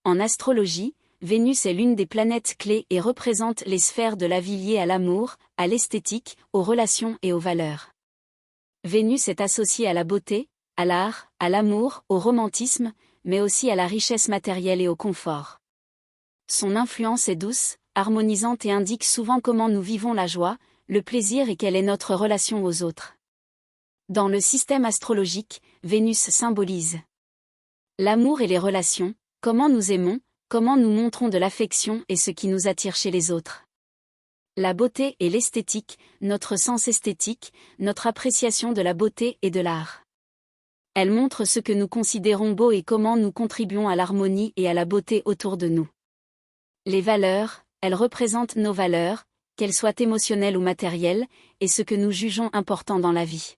En astrologie, Vénus est l'une des planètes clés et représente les sphères de la vie liées à l'amour, à l'esthétique, aux relations et aux valeurs. Vénus est associée à la beauté, à l'art, à l'amour, au romantisme, mais aussi à la richesse matérielle et au confort. Son influence est douce, harmonisante et indique souvent comment nous vivons la joie, le plaisir et quelle est notre relation aux autres. Dans le système astrologique, Vénus symbolise l'amour et les relations, comment nous aimons, comment nous montrons de l'affection et ce qui nous attire chez les autres. La beauté et l'esthétique, notre sens esthétique, notre appréciation de la beauté et de l'art. Elle montre ce que nous considérons beau et comment nous contribuons à l'harmonie et à la beauté autour de nous. Les valeurs, elles représentent nos valeurs, qu'elles soient émotionnelles ou matérielles, et ce que nous jugeons important dans la vie.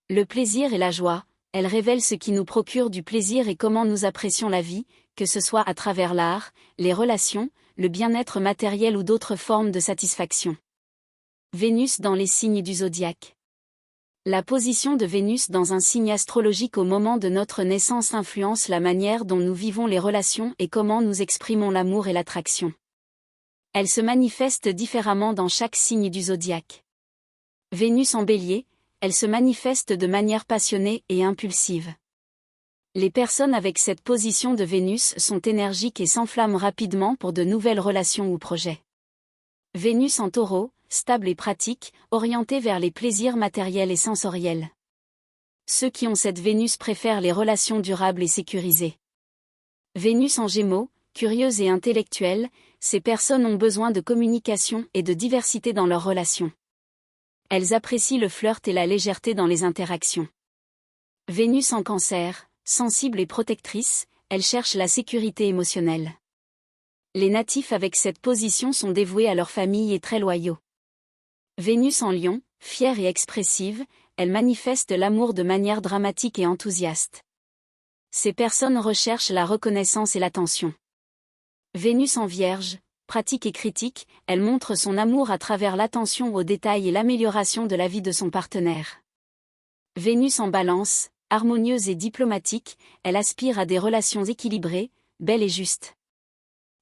Le plaisir et la joie, elles révèlent ce qui nous procure du plaisir et comment nous apprécions la vie, que ce soit à travers l'art, les relations, le bien-être matériel ou d'autres formes de satisfaction. Vénus dans les signes du zodiaque. La position de Vénus dans un signe astrologique au moment de notre naissance influence la manière dont nous vivons les relations et comment nous exprimons l'amour et l'attraction. Elle se manifeste différemment dans chaque signe du zodiaque. Vénus en Bélier, elle se manifeste de manière passionnée et impulsive. Les personnes avec cette position de Vénus sont énergiques et s'enflamment rapidement pour de nouvelles relations ou projets. Vénus en Taureau, stable et pratique, orientée vers les plaisirs matériels et sensoriels. Ceux qui ont cette Vénus préfèrent les relations durables et sécurisées. Vénus en Gémeaux, curieuse et intellectuelle, ces personnes ont besoin de communication et de diversité dans leurs relations. Elles apprécient le flirt et la légèreté dans les interactions. Vénus en Cancer, sensible et protectrice, elle cherche la sécurité émotionnelle. Les natifs avec cette position sont dévoués à leur famille et très loyaux. Vénus en Lion, fière et expressive, elle manifeste l'amour de manière dramatique et enthousiaste. Ces personnes recherchent la reconnaissance et l'attention. Vénus en Vierge, pratique et critique, elle montre son amour à travers l'attention aux détails et l'amélioration de la vie de son partenaire. Vénus en Balance, harmonieuse et diplomatique, elle aspire à des relations équilibrées, belles et justes.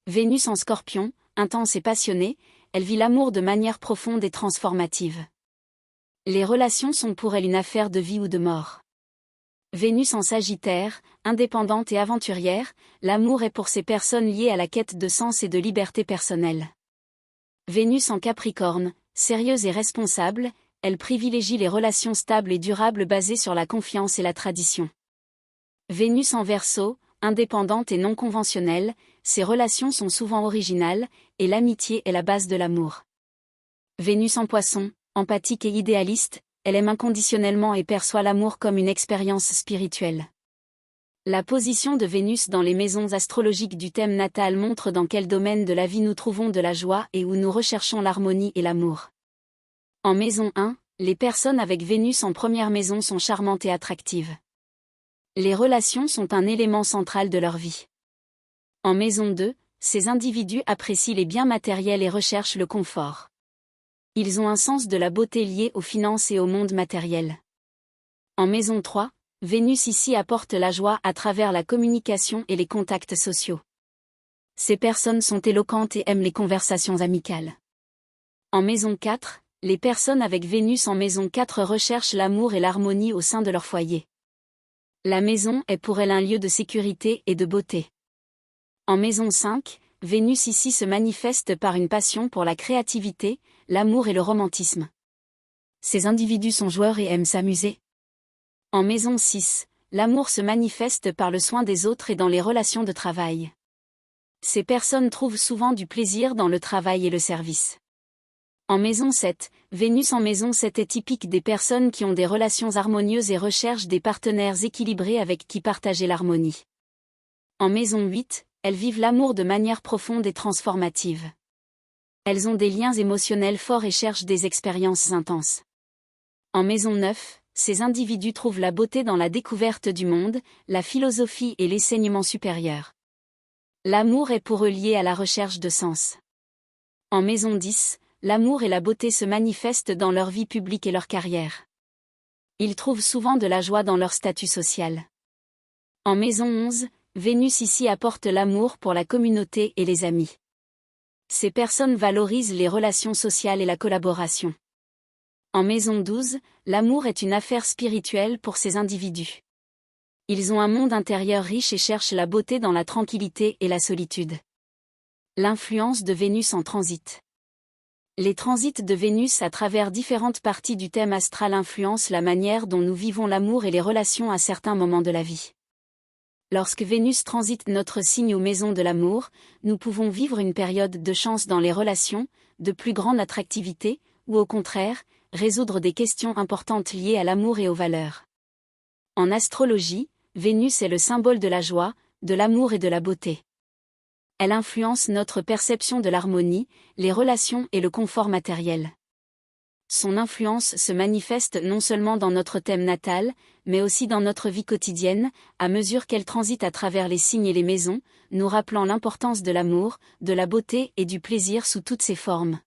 Vénus en Scorpion, intense et passionnée, elle vit l'amour de manière profonde et transformative. Les relations sont pour elle une affaire de vie ou de mort. Vénus en Sagittaire, indépendante et aventurière, l'amour est pour ces personnes liées à la quête de sens et de liberté personnelle. Vénus en Capricorne, sérieuse et responsable, elle privilégie les relations stables et durables basées sur la confiance et la tradition. Vénus en Verseau, indépendante et non conventionnelle, ses relations sont souvent originales, et l'amitié est la base de l'amour. Vénus en Poisson, empathique et idéaliste, elle aime inconditionnellement et perçoit l'amour comme une expérience spirituelle. La position de Vénus dans les maisons astrologiques du thème natal montre dans quel domaine de la vie nous trouvons de la joie et où nous recherchons l'harmonie et l'amour. En maison 1, les personnes avec Vénus en première maison sont charmantes et attractives. Les relations sont un élément central de leur vie. En maison 2, ces individus apprécient les biens matériels et recherchent le confort. Ils ont un sens de la beauté lié aux finances et au monde matériel. En maison 3, Vénus ici apporte la joie à travers la communication et les contacts sociaux. Ces personnes sont éloquentes et aiment les conversations amicales. En maison 4, les personnes avec Vénus en maison 4 recherchent l'amour et l'harmonie au sein de leur foyer. La maison est pour elles un lieu de sécurité et de beauté. En maison 5, Vénus ici se manifeste par une passion pour la créativité, l'amour et le romantisme. Ces individus sont joueurs et aiment s'amuser. En maison 6, l'amour se manifeste par le soin des autres et dans les relations de travail. Ces personnes trouvent souvent du plaisir dans le travail et le service. En maison 7, Vénus en maison 7 est typique des personnes qui ont des relations harmonieuses et recherchent des partenaires équilibrés avec qui partager l'harmonie. En maison 8, elles vivent l'amour de manière profonde et transformative. Elles ont des liens émotionnels forts et cherchent des expériences intenses. En maison 9, ces individus trouvent la beauté dans la découverte du monde, la philosophie et l'enseignement supérieur. L'amour est pour eux lié à la recherche de sens. En maison 10, l'amour et la beauté se manifestent dans leur vie publique et leur carrière. Ils trouvent souvent de la joie dans leur statut social. En maison 11, Vénus ici apporte l'amour pour la communauté et les amis. Ces personnes valorisent les relations sociales et la collaboration. En maison 12, l'amour est une affaire spirituelle pour ces individus. Ils ont un monde intérieur riche et cherchent la beauté dans la tranquillité et la solitude. L'influence de Vénus en transit. Les transits de Vénus à travers différentes parties du thème astral influencent la manière dont nous vivons l'amour et les relations à certains moments de la vie. Lorsque Vénus transite notre signe ou maison de l'amour, nous pouvons vivre une période de chance dans les relations, de plus grande attractivité, ou au contraire, résoudre des questions importantes liées à l'amour et aux valeurs. En astrologie, Vénus est le symbole de la joie, de l'amour et de la beauté. Elle influence notre perception de l'harmonie, les relations et le confort matériel. Son influence se manifeste non seulement dans notre thème natal, mais aussi dans notre vie quotidienne, à mesure qu'elle transite à travers les signes et les maisons, nous rappelant l'importance de l'amour, de la beauté et du plaisir sous toutes ses formes.